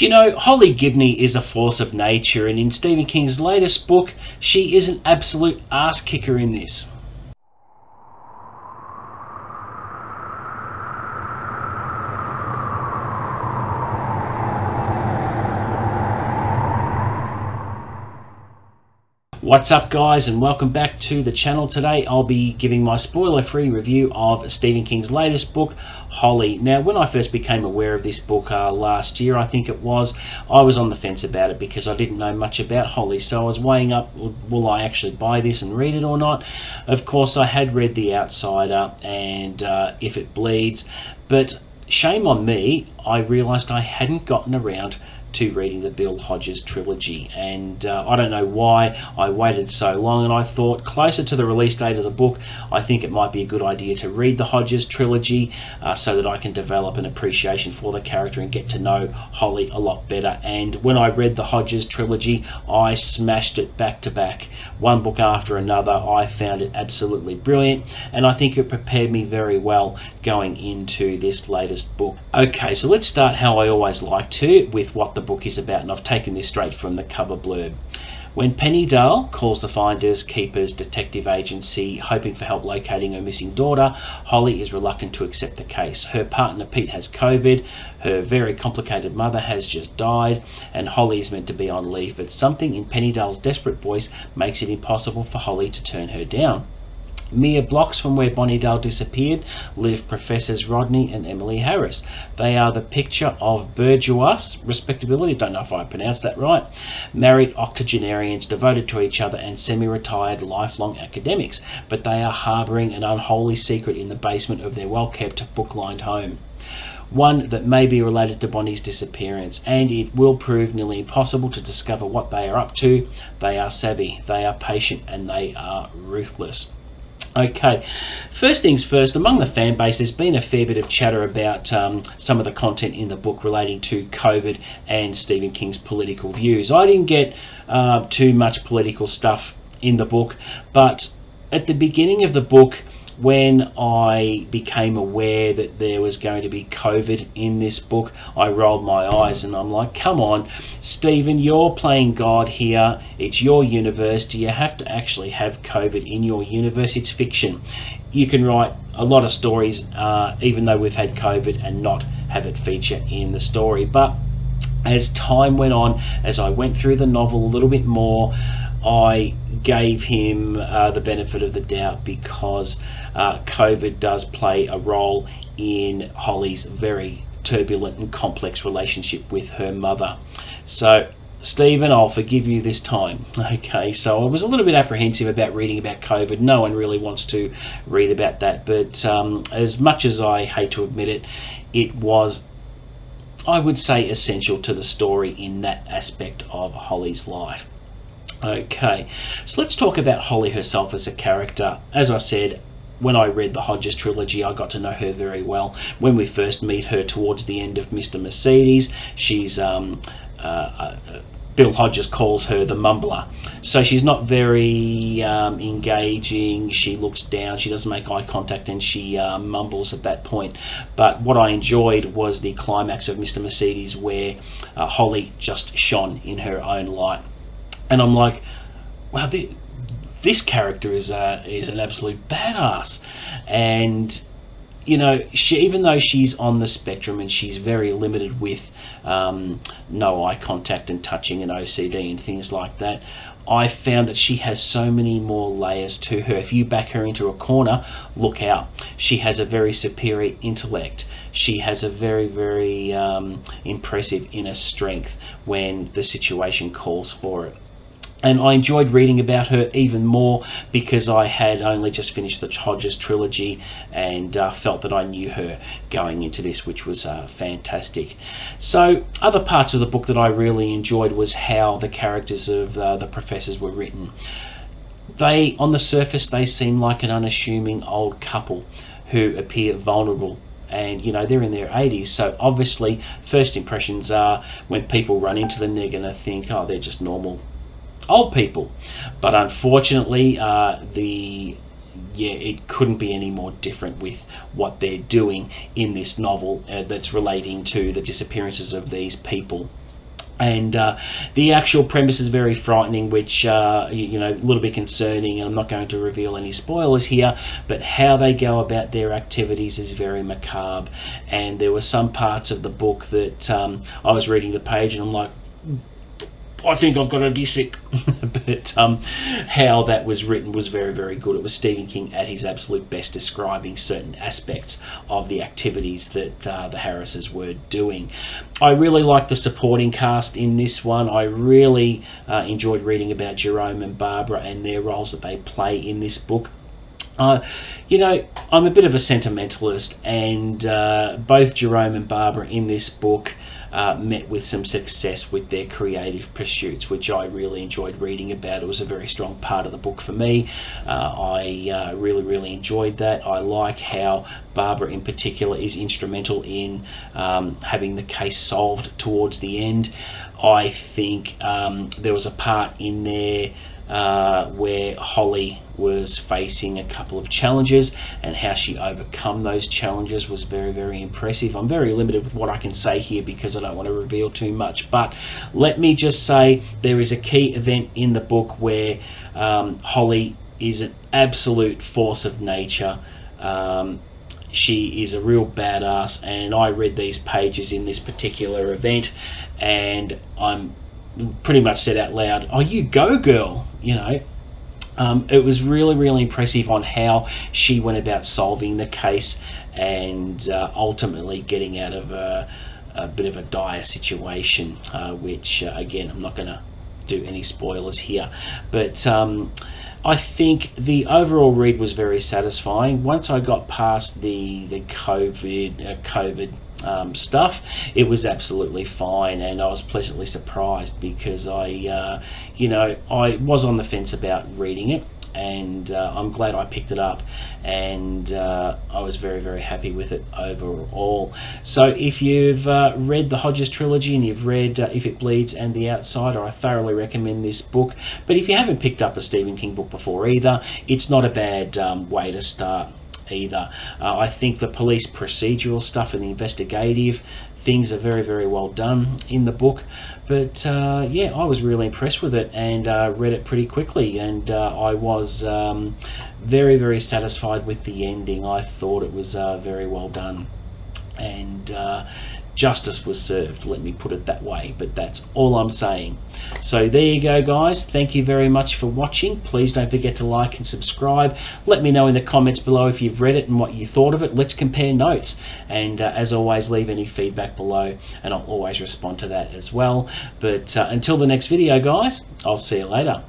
Do you know, Holly Gibney is a force of nature, and in Stephen King's latest book, she is an absolute arse-kicker in this. What's up, guys, and welcome back to the channel. Today I'll be giving my spoiler-free review of Stephen King's latest book, Holly. Now, when I first became aware of this book last year, I think it was, I was on the fence about it because I didn't know much about Holly, so I was weighing up, will I actually buy this and read it or not? Of course, I had read The Outsider and If It Bleeds, but shame on me, I realised I hadn't gotten around to reading the Bill Hodges trilogy, and I don't know why I waited so long, and I thought closer to the release date of the book I think it might be a good idea to read the Hodges trilogy so that I can develop an appreciation for the character and get to know Holly a lot better. And when I read the Hodges trilogy, I smashed it back to back, one book after another. I found it absolutely brilliant, and I think it prepared me very well going into this latest book. Okay, so let's start how I always like to, with what the book is about, and I've taken this straight from the cover blurb. When Penny Dale calls the Finders Keepers detective agency hoping for help locating her missing daughter, Holly is reluctant to accept the case. Her partner Pete has COVID, her very complicated mother has just died, and Holly is meant to be on leave, but something in Penny Dale's desperate voice makes it impossible for Holly to turn her down. Mere blocks from where Bonnie Dale disappeared live Professors Rodney and Emily Harris. They are the picture of bourgeois respectability, don't know if I pronounced that right, married octogenarians devoted to each other and semi-retired lifelong academics, but they are harbouring an unholy secret in the basement of their well-kept book-lined home. One that may be related to Bonnie's disappearance, and it will prove nearly impossible to discover what they are up to. They are savvy, they are patient, and they are ruthless. Okay, first things first, among the fan base there's been a fair bit of chatter about some of the content in the book relating to COVID and Stephen King's political views. I didn't get too much political stuff in the book, but at the beginning of the book, when I became aware that there was going to be COVID in this book, I rolled my eyes and I'm like, come on, Stephen, you're playing God here. It's your universe. Do you have to actually have COVID in your universe? It's fiction. You can write a lot of stories, even though we've had COVID, and not have it feature in the story. But as time went on, as I went through the novel a little bit more, I gave him the benefit of the doubt, because COVID does play a role in Holly's very turbulent and complex relationship with her mother. So, Stephen, I'll forgive you this time. Okay, so I was a little bit apprehensive about reading about COVID. No one really wants to read about that, but as much as I hate to admit it, it was, I would say, essential to the story in that aspect of Holly's life. Okay, so let's talk about Holly herself as a character. As I said, when I read the Hodges trilogy, I got to know her very well. When we first meet her towards the end of Mr. Mercedes, she's Bill Hodges calls her the mumbler. So she's not very engaging, she looks down, she doesn't make eye contact, and she mumbles at that point. But what I enjoyed was the climax of Mr. Mercedes, where Holly just shone in her own light. And I'm like, wow, this character is an absolute badass. And, you know, even though she's on the spectrum and she's very limited with no eye contact and touching and OCD and things like that, I found that she has so many more layers to her. If you back her into a corner, look out. She has a very superior intellect. She has a very, very impressive inner strength when the situation calls for it. And I enjoyed reading about her even more because I had only just finished the Hodges trilogy and felt that I knew her going into this, which was fantastic. So other parts of the book that I really enjoyed was how the characters of the professors were written. They, on the surface, they seem like an unassuming old couple who appear vulnerable. And, you know, they're in their 80s, so obviously first impressions are when people run into them, they're going to think, oh, they're just normal old people. But unfortunately, it couldn't be any more different with what they're doing in this novel that's relating to the disappearances of these people. And the actual premise is very frightening, which a little bit concerning, and I'm not going to reveal any spoilers here, but how they go about their activities is very macabre. And there were some parts of the book that I was reading the page and I'm like, I think I've got to be sick. But how that was written was very, very good. It was Stephen King at his absolute best, describing certain aspects of the activities that the Harrises were doing. I really like the supporting cast in this one. I really enjoyed reading about Jerome and Barbara and their roles that they play in this book. I'm a bit of a sentimentalist, and both Jerome and Barbara in this book met with some success with their creative pursuits, which I really enjoyed reading about. It was a very strong part of the book for me. I really enjoyed that. I like how Barbara in particular is instrumental in having the case solved towards the end. I think there was a part in there where Holly was facing a couple of challenges, and how she overcome those challenges was very, very impressive. I'm very limited with what I can say here because I don't want to reveal too much, but let me just say there is a key event in the book where Holly is an absolute force of nature. She is a real badass, and I read these pages in this particular event and I'm pretty much said out loud, "Oh, you go, girl," It was really impressive on how she went about solving the case and ultimately getting out of a bit of a dire situation, which again, I'm not going to do any spoilers here, but I think the overall read was very satisfying. Once I got past the COVID stuff, it was absolutely fine, and I was pleasantly surprised because I was on the fence about reading it, and I'm glad I picked it up, and I was very happy with it overall. So if you've read the Hodges trilogy and you've read If It Bleeds and The Outsider, I thoroughly recommend this book. But if you haven't picked up a Stephen King book before either, it's not a bad way to start either. I think the police procedural stuff and the investigative things are very well done in the book, but yeah, I was really impressed with it and read it pretty quickly, and I was very satisfied with the ending. I thought it was very well done, and justice was served, let me put it that way, but that's all I'm saying. So there you go, guys. Thank you very much for watching. Please don't forget to like and subscribe. Let me know in the comments below if you've read it and what you thought of it. Let's compare notes, and as always, leave any feedback below and I'll always respond to that as well. But until the next video, guys, I'll see you later.